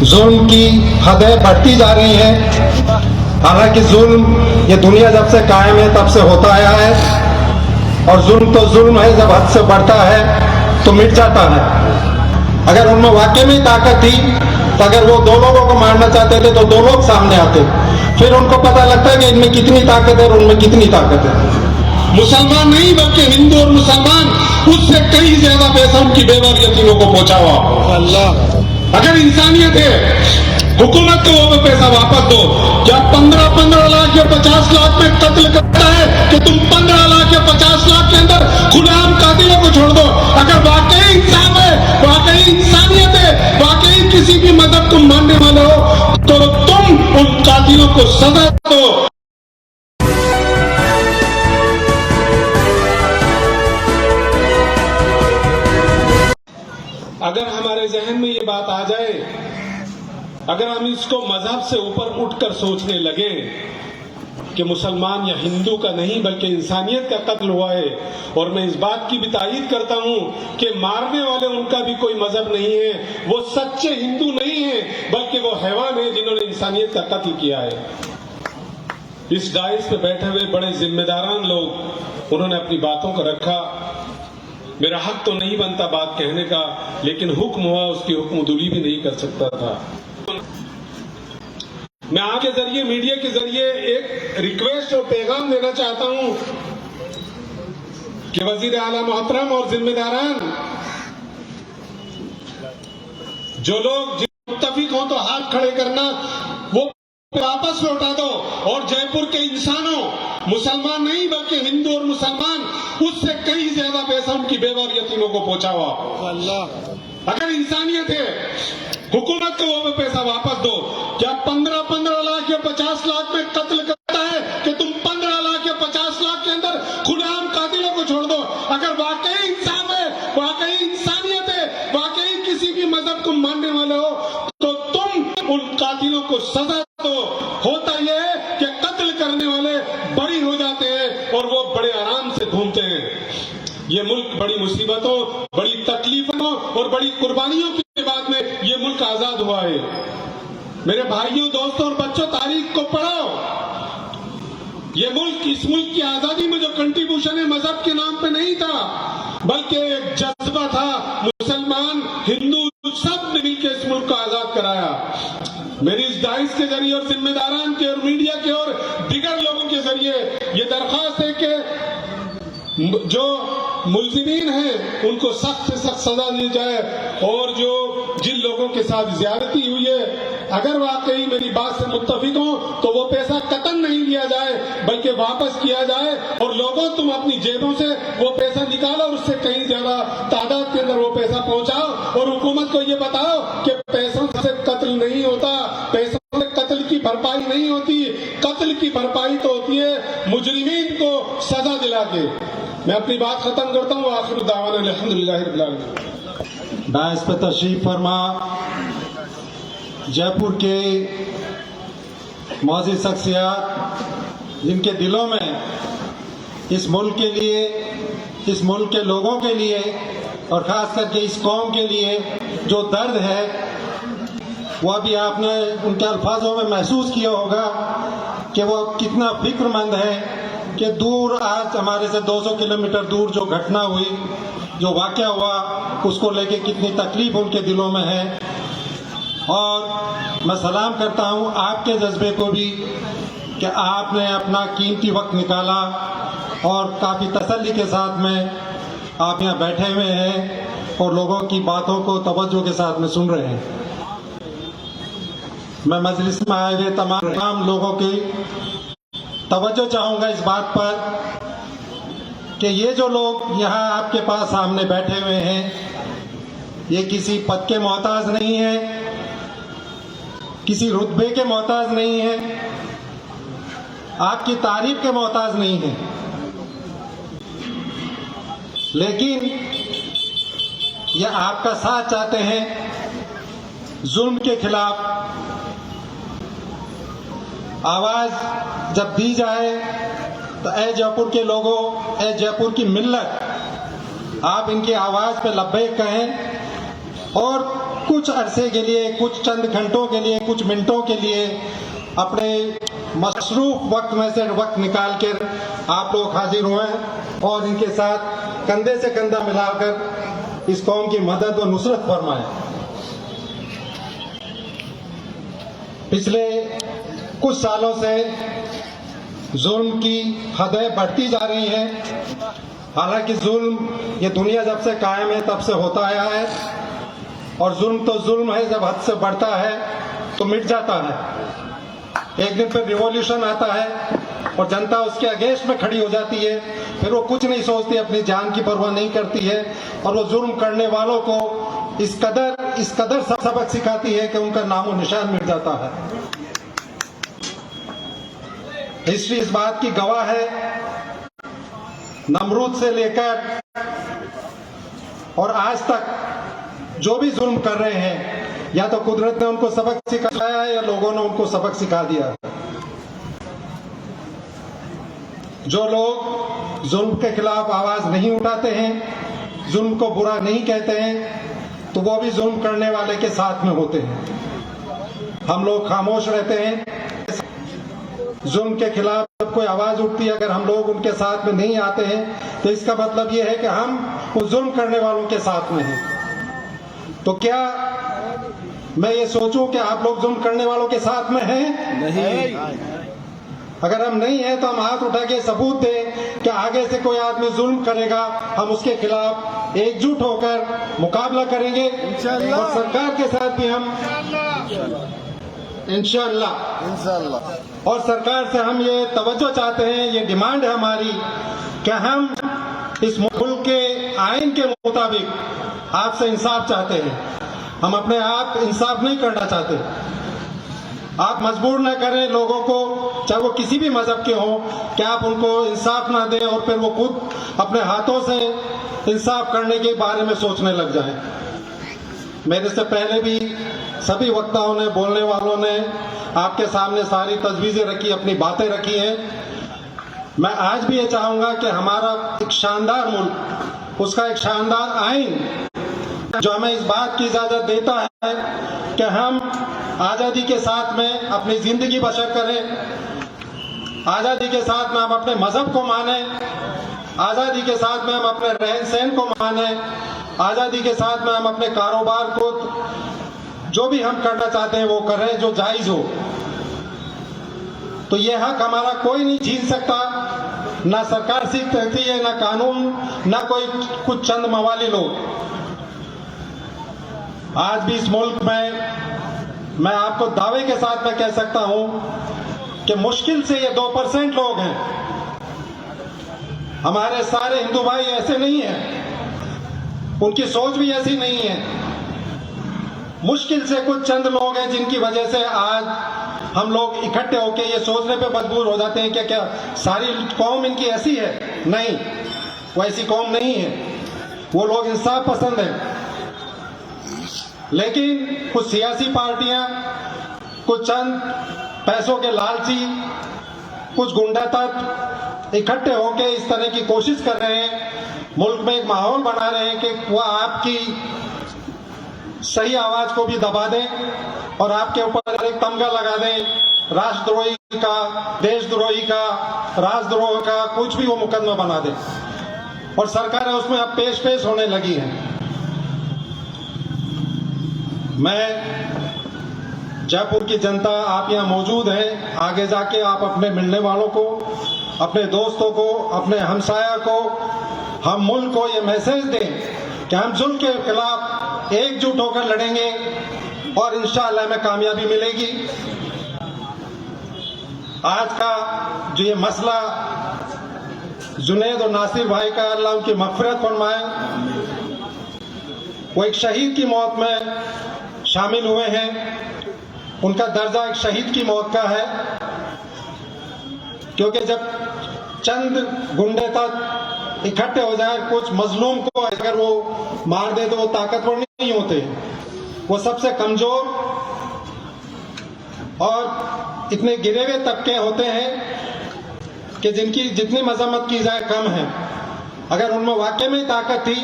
जुल्म की हदें बढ़ती जा रही हैं। हालांकि जुल्म ये दुनिया जब से कायम है तब से होता आया है, और जुल्म तो जुल्म है, जब हद से बढ़ता है तो मिट जाता है। अगर उनमें वाकई में ताकत थी तो अगर वो दो लोगों को मारना चाहते थे तो दो लोग सामने आते, फिर उनको पता लगता है कि इनमें कितनी ताकत है और उनमें कितनी ताकत है। मुसलमान नहीं बल्कि हिंदू और मुसलमान उससे कई ज्यादा पैसा उनकी बेवर यतीमों को पहुंचा हुआ। अल्लाह, अगर इंसानियत है हुकूमत को वो पैसा वापस दो। क्या 15 लाख या 50 लाख में कत्ल करता है कि तुम 15 लाख या 50 लाख के अंदर खुलेआम कातिलों को छोड़ दो? अगर वाकई इंसान है, वाकई इंसानियत है, वाकई किसी भी मजहब को मानने वाले हो तो तुम उन कातिलों को सजा दो। अगर हमारे जहन में ये बात आ जाए, अगर हम इसको मजहब से ऊपर उठकर सोचने लगे कि मुसलमान या हिंदू का नहीं बल्कि इंसानियत का कत्ल हुआ है, और मैं इस बात की भी तायीद करता हूं कि मारने वाले उनका भी कोई मजहब नहीं है, वो सच्चे हिंदू नहीं है बल्कि वो हैवान है जिन्होंने इंसानियत का कत्ल किया है। इस डाइस पे बैठे हुए बड़े जिम्मेदारान लोग, उन्होंने अपनी बातों को रखा। मेरा हक तो नहीं बनता बात कहने का, लेकिन हुक्म हुआ, उसकी हुक्मदुली भी नहीं कर सकता था। मैं आपके जरिए, मीडिया के जरिए एक रिक्वेस्ट और पैगाम देना चाहता हूं कि वजीर आला मोहतरम और जिम्मेदारान, जो लोग मुत्तफिक हो तो हाथ खड़े करना, वो वापस लौटा दो। और जयपुर के इंसानों, मुसलमान नहीं बल्कि हिंदू और मुसलमान उससे कई ज्यादा पैसा उनकी बेवा यतीमों को पहुंचा हुआ। अल्लाह, अगर इंसानियत है हुकूमत को वो पैसा वापस दो। क्या 15 लाख या 50 लाख में कत्ल करता है कि तुम 15 लाख या 50 लाख के अंदर खुलेआम कातिलों को छोड़ दो? अगर वाकई इंसान है, वाकई इंसानियत है, वाकई किसी भी मजहब को मानने वाले हो तो तुम उन कातिलों को सजा दो। होता यह है कि कत्ल करने वाले बरी हो जाते हैं और वो बड़े आराम से घूमते हैं। ये मुल्क बड़ी मुसीबतों, बड़ी तकलीफों और बड़ी कुर्बानियों के बाद में ये मुल्क आजाद हुआ है। मेरे भाइयों, दोस्तों और बच्चों, तारीख को पढ़ो। ये मुल्क, इस मुल्क की आजादी में जो कंट्रीब्यूशन है मजहब के नाम पे नहीं था, बल्कि एक जज्बा था। मुसलमान, हिंदू सब ने मिलकर इस मुल्क को आजाद कराया। मेरी इस डाइस के जरिए और जिम्मेदारान के और मीडिया के और दिगर लोगों के जरिए ये दरख्वास्त है कि जो मुल्जिमीन हैं उनको सख्त से सख्त सजा दी जाए, और जो जिन लोगों के साथ ज्यादती हुई है, अगर वाकई मेरी बात से मुत्तफिक हो तो वो पैसा कतन नहीं लिया जाए बल्कि वापस किया जाए। और लोगों, तुम अपनी जेबों से वो पैसा निकालो और उससे कहीं ज्यादा तादाद के अंदर वो पैसा पहुंचाओ, और हुकूमत को ये बताओ कि पैसों से कत्ल नहीं होता, पैसों से कत्ल की भरपाई नहीं होती। कत्ल की भरपाई तो होती है मुजरिमीन को सजा दिला के। मैं अपनी बात खत्म करता हूँ। आखिर दावाना अल्हम्दुलिल्लाह रब्बिल आलमीन। डाइस पे तशरीफ फरमा जयपुर के मौजूद शख्सियत, जिनके दिलों में इस मुल्क के लिए, इस मुल्क के लोगों के लिए और ख़ास करके इस कौम के लिए जो दर्द है, वो अभी आपने उनके अल्फाजों में महसूस किया होगा कि वो कितना फिक्रमंद है कि दूर, आज हमारे से 200 किलोमीटर दूर जो घटना हुई, जो वाक़या हुआ, उसको लेके कितनी तकलीफ उनके दिलों में है। और मैं सलाम करता हूँ आपके जज्बे को भी कि आपने अपना कीमती वक्त निकाला और काफ़ी तसल्ली के साथ में आप यहाँ बैठे हुए हैं और लोगों की बातों को तवज्जो के साथ में सुन रहे हैं। मैं मजलिस में आए हुए तमाम लोगों की तवज्जो चाहूँगा इस बात पर कि ये जो लोग यहाँ आपके पास सामने बैठे हुए हैं, ये किसी पद के मोहताज नहीं है, किसी रुतबे के मोहताज नहीं है, आपकी तारीफ के मोहताज नहीं है, लेकिन ये आपका साथ चाहते हैं जुल्म के खिलाफ। आवाज जब दी जाए तो ए जयपुर के लोगों, ए जयपुर की मिल्लत, आप इनकी आवाज पे लब्बैक कहें और कुछ अरसे के लिए, कुछ चंद घंटों के लिए, कुछ मिनटों के लिए अपने मसरूफ वक्त में से वक्त निकाल कर आप लोग हाजिर हुए और इनके साथ कंधे से कंधा मिलाकर इस कौम की मदद और नुसरत फरमाए। पिछले कुछ सालों से जुल्म की हदें बढ़ती जा रही हैं। हालांकि जुल्म ये दुनिया जब से कायम है तब से होता आया है, और जुल्म तो जुल्म है, जब हद से बढ़ता है तो मिट जाता है। एक दिन फिर रिवॉल्यूशन आता है और जनता उसके अगेंस्ट में खड़ी हो जाती है, फिर वो कुछ नहीं सोचती, अपनी जान की परवाह नहीं करती है, और वो जुल्म करने वालों को इस कदर सबक सिखाती है कि उनका नामो निशान मिट जाता है। हिस्ट्री इस बात की गवाह है, नमरूद से लेकर और आज तक जो भी जुल्म कर रहे हैं, या तो कुदरत ने उनको सबक सिखाया है या लोगों ने उनको सबक सिखा दिया है। जो लोग जुल्म के खिलाफ आवाज नहीं उठाते हैं, जुल्म को बुरा नहीं कहते हैं, तो वो भी जुल्म करने वाले के साथ में होते हैं। हम लोग खामोश रहते हैं। जुल्म के खिलाफ जब कोई आवाज उठती है, अगर हम लोग उनके साथ में नहीं आते हैं, तो इसका मतलब ये है कि हम उस जुल्म करने वालों के साथ में हैं। तो क्या मैं ये सोचूं कि आप लोग जुल्म करने वालों के साथ में हैं? नहीं। अगर हम नहीं हैं तो हम हाथ उठा के सबूत दें कि आगे से कोई आदमी जुल्म करेगा, हम उसके खिलाफ एकजुट होकर मुकाबला करेंगे, और सरकार के साथ भी हम इंशाअल्लाह। और सरकार से हम ये तवज्जो चाहते हैं, ये डिमांड है हमारी कि हम इस मुल्क के आइन के मुताबिक आपसे इंसाफ चाहते हैं। हम अपने आप इंसाफ नहीं करना चाहते। आप मजबूर न करें लोगों को, चाहे वो किसी भी मजहब के हों, कि आप उनको इंसाफ ना दें और फिर वो खुद अपने हाथों से इंसाफ करने के बारे में सोचने लग जाएं। मेरे से पहले भी सभी वक्ताओं ने, बोलने वालों ने आपके सामने सारी तजवीजें रखी, अपनी बातें रखी हैं। मैं आज भी ये चाहूंगा कि हमारा एक शानदार मुल्क, उसका एक शानदार आइन जो हमें इस बात की इजाजत देता है कि हम आजादी के साथ में अपनी जिंदगी बसर करें, आजादी के साथ में हम अपने मजहब को माने, आजादी के साथ में हम अपने रहन सहन को माने, आजादी के साथ में हम अपने कारोबार को, जो भी हम करना चाहते हैं वो करें जो जायज हो। तो ये हक हमारा कोई नहीं छीन सकता, ना सरकार सीख सकती है, ना कानून, ना कोई कुछ चंद मवाली लोग। आज भी इस मुल्क में मैं आपको दावे के साथ में कह सकता हूं कि मुश्किल से ये 2% लोग हैं। हमारे सारे हिंदू भाई ऐसे नहीं हैं, उनकी सोच भी ऐसी नहीं है। मुश्किल से कुछ चंद लोग हैं जिनकी वजह से आज हम लोग इकट्ठे होकर ये सोचने पे मजबूर हो जाते हैं कि क्या सारी कौम इनकी ऐसी है? नहीं, वो ऐसी कौम नहीं है। वो लोग इंसाफ पसंद हैं। लेकिन कुछ सियासी पार्टियां, कुछ चंद पैसों के लालची, कुछ गुंडा तत्व इकट्ठे होकर इस तरह की कोशिश कर रहे हैं, मुल्क में एक माहौल बना रहे हैं कि वो आपकी सही आवाज को भी दबा दें और आपके ऊपर एक तमगा लगा दें, राष्ट्रद्रोही का, देशद्रोही का, राजद्रोह का, कुछ भी वो मुकदमा बना दें। और सरकारें उसमें अब पेश होने लगी हैं। मैं जयपुर की जनता, आप यहाँ मौजूद हैं, आगे जाके आप अपने मिलने वालों को, अपने दोस्तों को, अपने हमसाया को, हम मुल्क को ये मैसेज दें कि हम जुल्म के खिलाफ एकजुट होकर लड़ेंगे और इंशाअल्लाह हमें कामयाबी मिलेगी। आज का जो ये मसला जुनैद और नासिर भाई का, अल्लाह उनकी मग़फ़िरत फरमाए, वो एक शहीद की मौत में शामिल हुए हैं। उनका दर्जा एक शहीद की मौत का है, क्योंकि जब चंद गुंडे तक इकट्ठे हो जाए, कुछ मजलूम को अगर वो मार दे तो वो ताकतवर नहीं होते, वो सबसे कमजोर और इतने गिरे हुए तबके होते हैं कि जिनकी जितनी मजम्मत की जाए कम है। अगर उनमें वाकई में ताकत थी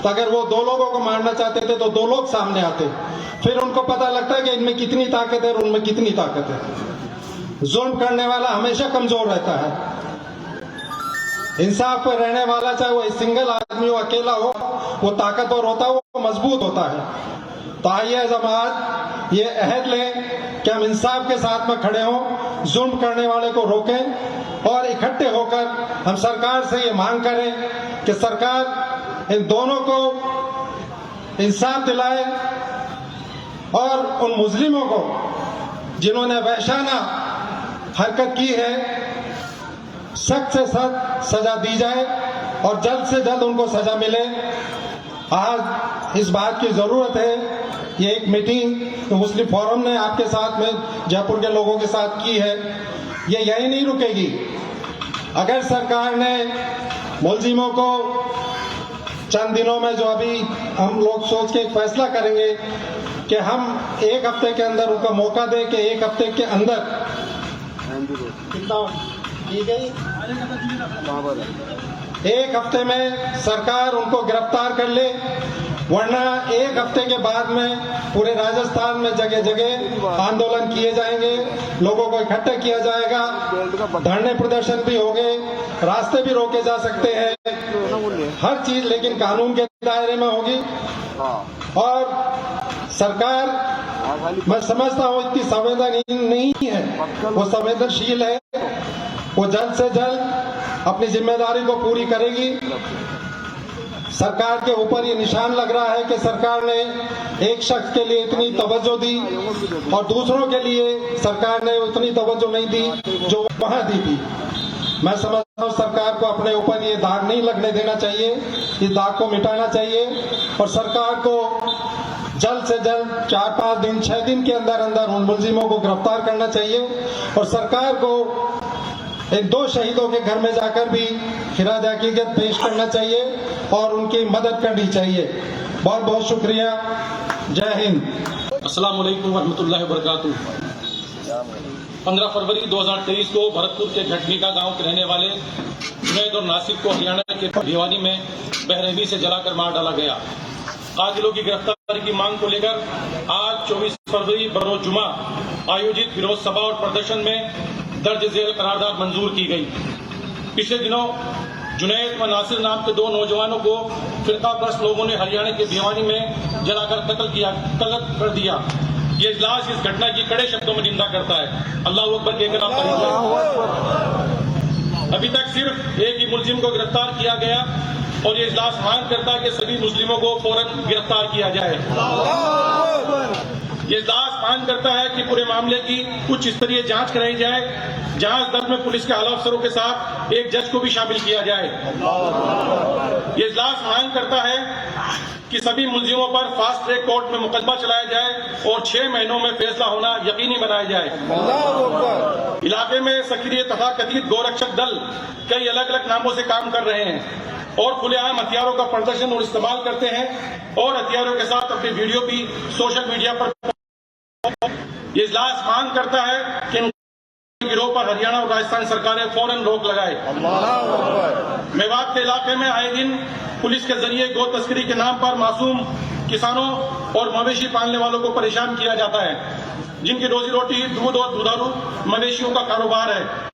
तो अगर वो 2 लोगों को मारना चाहते थे तो 2 लोग सामने आते, फिर उनको पता लगता है कि इनमें कितनी ताकत है और उनमें कितनी ताकत है। जुल्म करने वाला हमेशा कमजोर रहता है। इंसाफ पर रहने वाला, चाहे वो सिंगल आदमी हो, अकेला हो, वो ताकतवर होता है, वो मजबूत होता है। तो आइए जमात ये अहद लें कि हम इंसाफ के साथ में खड़े हों, जुल्म करने वाले को रोकें और इकट्ठे होकर हम सरकार से ये मांग करें कि सरकार इन दोनों को इंसाफ दिलाए और उन मुस्लिमों को जिन्होंने वहशाना हरकत की है सख्त से सख्त सजा दी जाए और जल्द से जल्द उनको सजा मिले। आज इस बात की जरूरत है, ये एक मीटिंग तो मुस्लिम फोरम ने आपके साथ में जयपुर के लोगों के साथ की है, ये यही नहीं रुकेगी। अगर सरकार ने मुलजिमों को चंद दिनों में, जो अभी हम लोग सोच के एक फैसला करेंगे कि हम 1 हफ्ते के अंदर उनको मौका दें कि 1 हफ्ते के अंदर कितना ठीक है, 1 हफ्ते में सरकार उनको गिरफ्तार कर ले, वरना 1 हफ्ते के बाद में पूरे राजस्थान में जगह जगह आंदोलन किए जाएंगे, लोगों को इकट्ठा किया जाएगा, धरने प्रदर्शन भी होंगे, रास्ते भी रोके जा सकते हैं, हर चीज लेकिन कानून के दायरे में होगी। और सरकार, मैं समझता हूँ इतनी संवेदनशील नहीं है, वो संवेदनशील है, वो जल्द से जल्द अपनी जिम्मेदारी को पूरी करेगी। सरकार के ऊपर ये निशान लग रहा है कि सरकार ने एक शख्स के लिए इतनी तवज्जो दी और दूसरों के लिए सरकार ने उतनी तवज्जो नहीं दी जो वहां दी थी। मैं समझता हूँ सरकार को अपने ऊपर ये दाग नहीं लगने देना चाहिए, इस दाग को मिटाना चाहिए और सरकार को जल्द से जल्द 4-5 दिन 6 दिन के अंदर अंदर उन मुलजिमों को गिरफ्तार करना चाहिए और सरकार को इन 2 शहीदों के घर में जाकर भी खिराज अकीकत पेश करना चाहिए और उनकी मदद करनी चाहिए। बहुत बहुत शुक्रिया। जय हिंद। अस्सलाम वालेकुम रहमतुल्लाहि व बरकातुहू। 15 फरवरी 2023 को भरतपुर के घटनीका गांव के रहने वाले जुनैद और नासिर को हरियाणा के भिवानी में बेरहमी से जलाकर मार डाला गया। कातिलों की गिरफ्तारी की मांग को लेकर आज 24 फरवरी बरोज जुमा आयोजित विरोध सभा और प्रदर्शन में दर्ज झेल करारदाद मंजूर की गई। पिछले दिनों जुनैद व नासिर नाम के 2 नौजवानों को फिरकाप्रस्त लोगों ने हरियाणा के भिवानी में जलाकर कत्ल कर दिया। ये इजलास इस घटना की कड़े शब्दों में निंदा करता है। अल्लाह अकबर कहकर आप अभी तक सिर्फ एक ही मुलजिम को गिरफ्तार किया गया और ये इजलास मांग करता है कि सभी मुस्लिमों को फौरन गिरफ्तार किया जाए। ये इजलास मांग करता है कि पूरे मामले की उच्च स्तरीय जांच कराई जाए। जांच दल में पुलिस के आला अफसरों के साथ एक जज को भी शामिल किया जाए। ये इजलास मांग करता है कि सभी मुलजिमों पर फास्ट ट्रैक कोर्ट में मुकदमा चलाया जाए और 6 महीनों में फैसला होना यकीनी बनाया जाए। इलाके में सक्रिय तथा कथित गोरक्षक दल कई अलग अलग नामों से काम कर रहे हैं और खुलेआम हथियारों का प्रदर्शन और इस्तेमाल करते हैं और हथियारों के साथ अपनी वीडियो भी सोशल मीडिया पर। ये इजलास मांग करता है कि गिरोह पर हरियाणा और राजस्थान सरकारें फौरन रोक लगाए। मेवात के इलाके में आए दिन पुलिस के जरिए गौ तस्करी के नाम पर मासूम किसानों और मवेशी पालने वालों को परेशान किया जाता है, जिनकी रोजी रोटी दूध और दुधारू मवेशियों का कारोबार है।